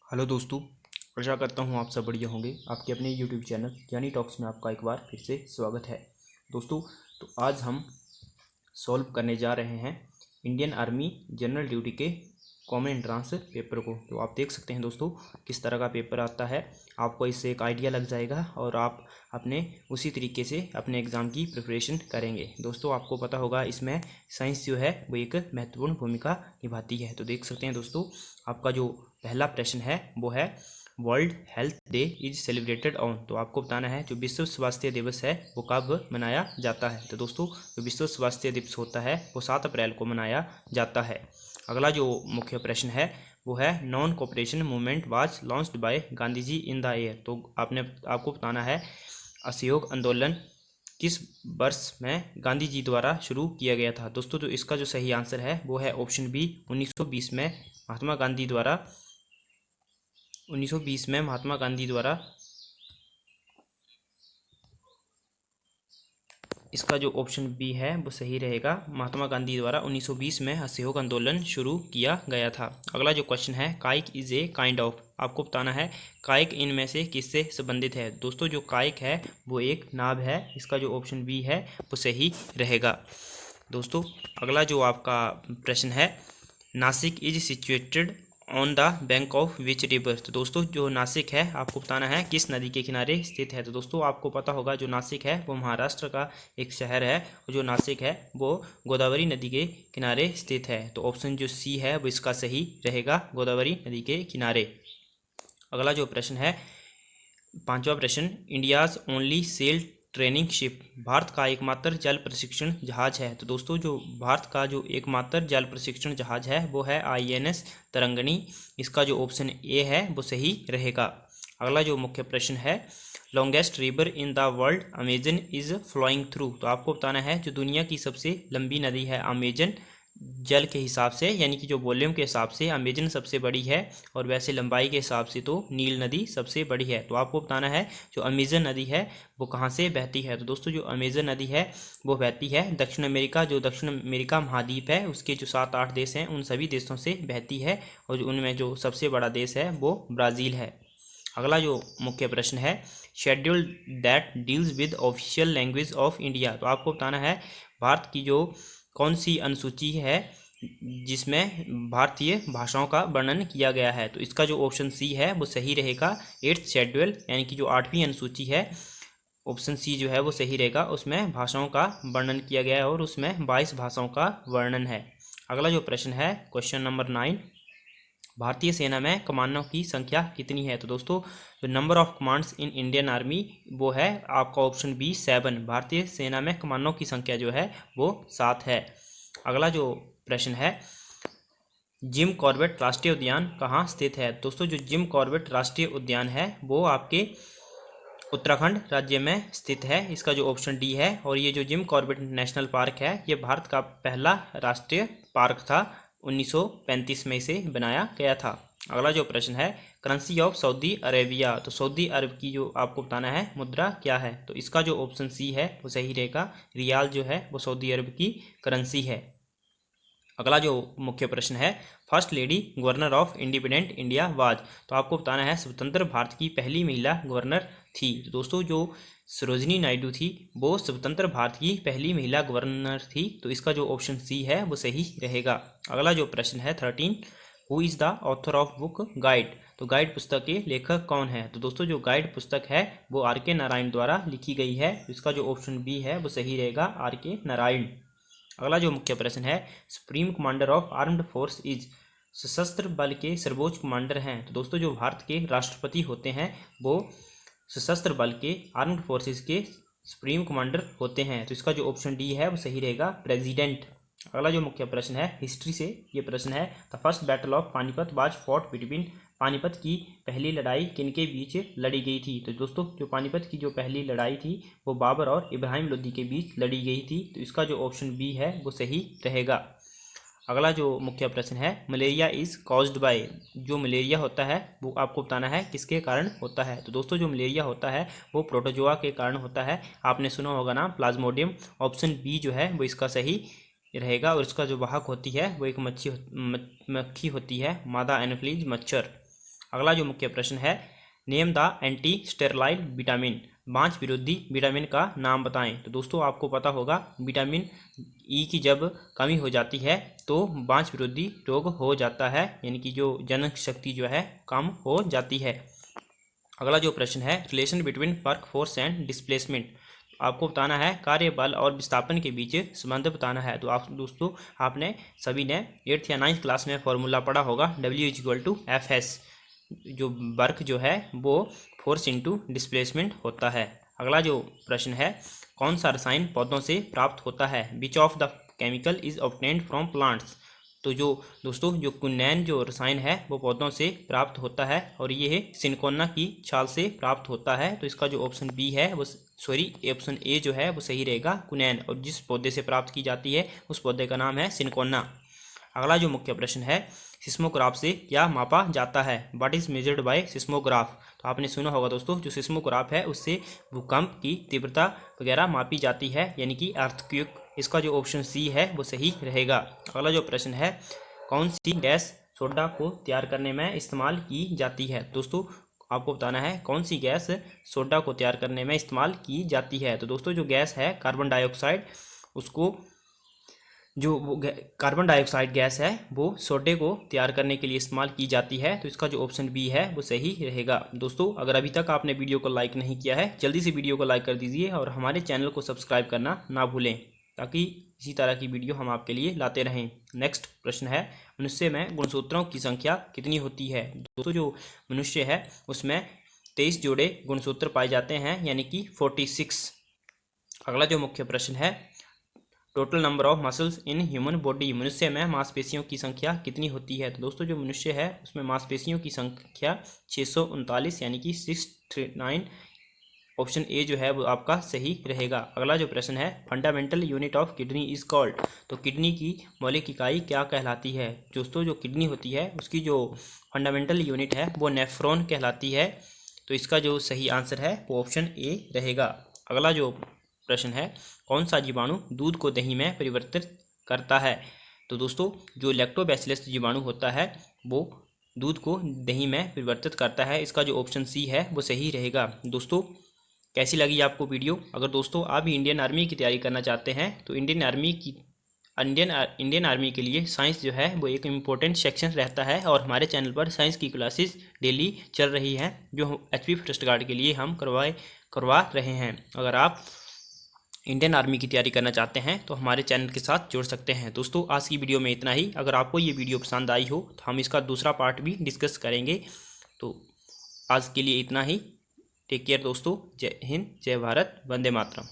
Hello दोस्तों। आशा करता हूँ आप सब बढ़िया होंगे। आपके अपने यूट्यूब चैनल यानी टॉक्स में आपका एक बार फिर से स्वागत है। दोस्तों, तो आज हम सॉल्व करने जा रहे हैं इंडियन आर्मी जनरल ड्यूटी के कॉमन एंट्रांस पेपर को। तो आप देख सकते हैं दोस्तों किस तरह का पेपर आता है। आपको इससे एक आइडिया लग जाएगा और आप अपने उसी तरीके से अपने एग्ज़ाम की प्रिपरेशन करेंगे। दोस्तों, आपको पता होगा इसमें साइंस जो है वो एक महत्वपूर्ण भूमिका निभाती है। तो देख सकते हैं दोस्तों, आपका जो पहला प्रश्न है वो है world health day is celebrated on. तो आपको बताना है जो विश्व स्वास्थ्य दिवस है वो कब मनाया जाता है। तो दोस्तों, जो विश्व स्वास्थ्य दिवस होता है वो 7 अप्रैल को मनाया जाता है। अगला जो मुख्य प्रश्न है वो है non cooperation movement was launched by Gandhi ji in the year. तो आपको बताना है असहयोग आंदोलन किस वर्ष में गांधी जी द्वारा शुरू किया गया था। दोस्तों, जो इसका जो सही आंसर है वो है ऑप्शन बी 1920 में महात्मा गांधी द्वारा 1920 में महात्मा गांधी द्वारा इसका जो ऑप्शन बी है वो सही रहेगा। महात्मा गांधी द्वारा 1920 में असहयोग आंदोलन शुरू किया गया था। अगला जो क्वेश्चन है काइक इज ए काइंड ऑफ। आपको बताना है काइक इनमें से किससे संबंधित है। दोस्तों, जो काइक है वो एक नाव है। इसका जो ऑप्शन बी है वो सही रहेगा। दोस्तों, अगला जो आपका प्रश्न है Nashik is situated on the bank of which river. तो दोस्तों, जो नासिक है आपको बताना है किस नदी के किनारे स्थित है। तो दोस्तों, आपको पता होगा जो नासिक है वो महाराष्ट्र का एक शहर है और जो नासिक है वो गोदावरी नदी के किनारे स्थित है। तो ऑप्शन जो सी है वो इसका सही रहेगा, गोदावरी नदी के किनारे। अगला जो प्रश्न है पांचवा प्रश्न India's only sail training ship. Bharat का एकमात्र जल प्रशिक्षण जहाज है। तो दोस्तों, जो भारत का जो एकमात्र जल प्रशिक्षण जहाज है वो है INS तरंगिणी। इसका जो ऑप्शन ए है वो सही रहेगा। अगला जो मुख्य प्रश्न है longest river in the world Amazon is flowing through. तो आपको बताना है जो दुनिया की सबसे लंबी नदी है अमेजन, जल के हिसाब से यानी कि जो वॉल्यूम के हिसाब से अमेजन सबसे बड़ी है और वैसे लंबाई के हिसाब से तो नील नदी सबसे बड़ी है। तो आपको बताना है जो अमेजन नदी है वो कहाँ से बहती है। तो दोस्तों, जो अमेजन नदी है वो बहती है दक्षिण अमेरिका, जो दक्षिण अमेरिका महाद्वीप है उसके जो 7-8 देश हैं उन सभी देशों से बहती है और उनमें जो सबसे बड़ा देश है वो ब्राज़ील है। अगला जो मुख्य प्रश्न है schedule that deals with official language of India. तो आपको बताना है भारत की जो कौन सी अनुसूची है जिसमें भारतीय भाषाओं का वर्णन किया गया है। तो इसका जो ऑप्शन सी है वो सही रहेगा 8th शेड्यूल यानी कि जो 8वीं अनुसूची है ऑप्शन सी जो है वो सही रहेगा। उसमें भाषाओं का वर्णन किया गया है और उसमें 22 भाषाओं का वर्णन है। अगला जो प्रश्न है क्वेश्चन नंबर 9 भारतीय सेना में कमांडों की संख्या कितनी है। तो दोस्तों, जो number of commands in Indian army वो है आपका ऑप्शन बी 7। भारतीय सेना में कमांडों की संख्या जो है वो 7 है। अगला जो प्रश्न है जिम कॉर्बेट राष्ट्रीय उद्यान कहाँ स्थित है। दोस्तों, जो जिम कॉर्बेट राष्ट्रीय उद्यान है वो आपके उत्तराखंड राज्य में स्थित है। इसका जो ऑप्शन डी है। और ये जो जिम कॉर्बेट नेशनल पार्क है ये भारत का पहला राष्ट्रीय पार्क था। 1935 में इसे बनाया गया था। अगला जो प्रश्न है करेंसी ऑफ सऊदी अरेबिया। तो सऊदी अरब की जो आपको बताना है मुद्रा क्या है। तो इसका जो ऑप्शन सी है वो सही रहेगा। रियाल जो है वो सऊदी अरब की करेंसी है। अगला जो मुख्य प्रश्न है first lady governor of independent India was. तो आपको बताना है स्वतंत्र भारत की पहली महिला गवर्नर थी। तो दोस्तों, जो सरोजिनी नायडू थी वो स्वतंत्र भारत की पहली महिला गवर्नर थी। तो इसका जो ऑप्शन सी है वो सही रहेगा। अगला जो प्रश्न है 13 who is the author of book guide. तो गाइड पुस्तक के लेखक कौन है। तो दोस्तों, जो गाइड पुस्तक है वो RK नारायण द्वारा लिखी गई है। इसका जो ऑप्शन बी है वो सही रहेगा, RK नारायण। अगला जो मुख्य प्रश्न है supreme commander of armed force is. सशस्त्र बल के सर्वोच्च कमांडर हैं। तो दोस्तों, जो भारत के राष्ट्रपति होते हैं वो सशस्त्र बल के आर्म्ड फोर्सेस के सुप्रीम कमांडर होते हैं। तो इसका जो ऑप्शन डी है वो सही रहेगा, प्रेसिडेंट। अगला जो मुख्य प्रश्न है हिस्ट्री से ये प्रश्न है the first battle of Panipat was fought between. Panipat की पहली लड़ाई किनके बीच लड़ी गई थी। तो दोस्तों, जो पानीपत की जो पहली लड़ाई थी वो बाबर और इब्राहिम लोदी के बीच लड़ी गई थी। तो इसका जो ऑप्शन बी है वो सही रहेगा। अगला जो मुख्य प्रश्न है मलेरिया इज कॉज्ड बाय। जो मलेरिया होता है वो आपको बताना है किसके कारण होता है। तो दोस्तों, जो मलेरिया होता है वो प्रोटोजोआ के कारण होता है। आपने सुना होगा ना प्लाज्मोडियम। ऑप्शन बी जो है वो इसका सही रहेगा और इसका जो वाहक होती है वो एक मक्खी होती है, मादा एनोफिलीज मच्छर। अगला जो मुख्य प्रश्न है, नेम द एंटी स्टेरलाइल विटामिन, बांझ विरोधी विटामिन का नाम बताएं। तो दोस्तों आपको पता होगा विटामिन ई की जब कमी हो जाती है तो बांझ विरोधी रोग हो जाता है, यानी कि जो जनक शक्ति जो है कम हो जाती है। अगला जो प्रश्न है, relation between work force and displacement, आपको बताना है कार्य बल और विस्थापन के बीच संबंध बताना है। तो आप दोस्तों आपने सभी ने 8th या 9th क्लास में फॉर्मूला पढ़ा होगा, W=FS, जो वर्क जो है वो फोर्स इंटू डिस्प्लेसमेंट होता है। अगला जो प्रश्न है, कौन सा रसायन पौधों से प्राप्त होता है, which of the chemical is obtained from plants. तो जो दोस्तों जो क्विनैन जो रसायन है वो पौधों से प्राप्त होता है और ये सिनकोना की छाल से प्राप्त होता है। तो इसका जो ऑप्शन बी है वो ऑप्शन ए जो है वो सही रहेगा, क्विनैन, और जिस पौधे से प्राप्त की जाती है उस पौधे का नाम है सिनकोना। अगला जो मुख्य प्रश्न है, सिस्मोग्राफ से क्या मापा जाता है, what is measured by seismograph. तो आपने सुना होगा दोस्तों, जो सिस्मोग्राफ है उससे भूकंप की तीव्रता वगैरह मापी जाती है, यानी कि अर्थक्वेक। इसका जो ऑप्शन सी है वो सही रहेगा। अगला जो प्रश्न है, कौन सी गैस सोडा को तैयार करने में इस्तेमाल की जाती है। दोस्तों आपको बताना है कौन सी गैस सोडा को तैयार करने में इस्तेमाल की जाती है। तो दोस्तों जो गैस है कार्बन डाइऑक्साइड, उसको जो वो कार्बन डाइऑक्साइड गैस है वो सोडे को तैयार करने के लिए इस्तेमाल की जाती है। तो इसका जो ऑप्शन बी है वो सही रहेगा। दोस्तों अगर अभी तक आपने वीडियो को लाइक नहीं किया है, जल्दी से वीडियो को लाइक कर दीजिए और हमारे चैनल को सब्सक्राइब करना ना भूलें, ताकि इसी तरह की वीडियो हम आपके लिए लाते रहें। नेक्स्ट प्रश्न है, मनुष्य में गुणसूत्रों की संख्या कितनी होती है। दोस्तों जो मनुष्य है उसमें 23 जोड़े गुणसूत्र पाए जाते हैं, यानी कि 46। अगला जो मुख्य प्रश्न है, total number of muscles in human body, मनुष्य में मांसपेशियों की संख्या कितनी होती है। तो दोस्तों जो मनुष्य है उसमें मांसपेशियों की संख्या 639, यानी कि 639, ऑप्शन ए जो है वो आपका सही रहेगा। अगला जो प्रश्न है, fundamental unit of kidney is called, तो किडनी की मौलिक इकाई क्या कहलाती है। दोस्तों जो किडनी होती है उसकी जो फंडामेंटल यूनिट है वो नेफ्रॉन कहलाती है। तो इसका जो सही आंसर है वो ऑप्शन ए रहेगा। अगला जो प्रश्न है, कौन सा जीवाणु दूध को दही में परिवर्तित करता है। तो दोस्तों जो लैक्टोबैसिलस जीवाणु होता है वो दूध को दही में परिवर्तित करता है। इसका जो ऑप्शन सी है वो सही रहेगा। दोस्तों कैसी लगी आपको वीडियो। अगर दोस्तों आप भी इंडियन आर्मी की तैयारी करना चाहते हैं तो इंडियन आर्मी के लिए साइंस जो है वो एक इम्पोर्टेंट सेक्शन रहता है और हमारे चैनल पर साइंस की क्लासेस डेली चल रही हैं, जो HP फॉरेस्ट गार्ड के लिए हम करवा रहे हैं। अगर आप इंडियन आर्मी की तैयारी करना चाहते हैं तो हमारे चैनल के साथ जुड़ सकते हैं। दोस्तों आज की वीडियो में इतना ही। अगर आपको ये वीडियो पसंद आई हो तो हम इसका दूसरा पार्ट भी डिस्कस करेंगे। तो आज के लिए इतना ही। टेक केयर दोस्तों। जय हिंद, जय भारत, वंदे मातरम।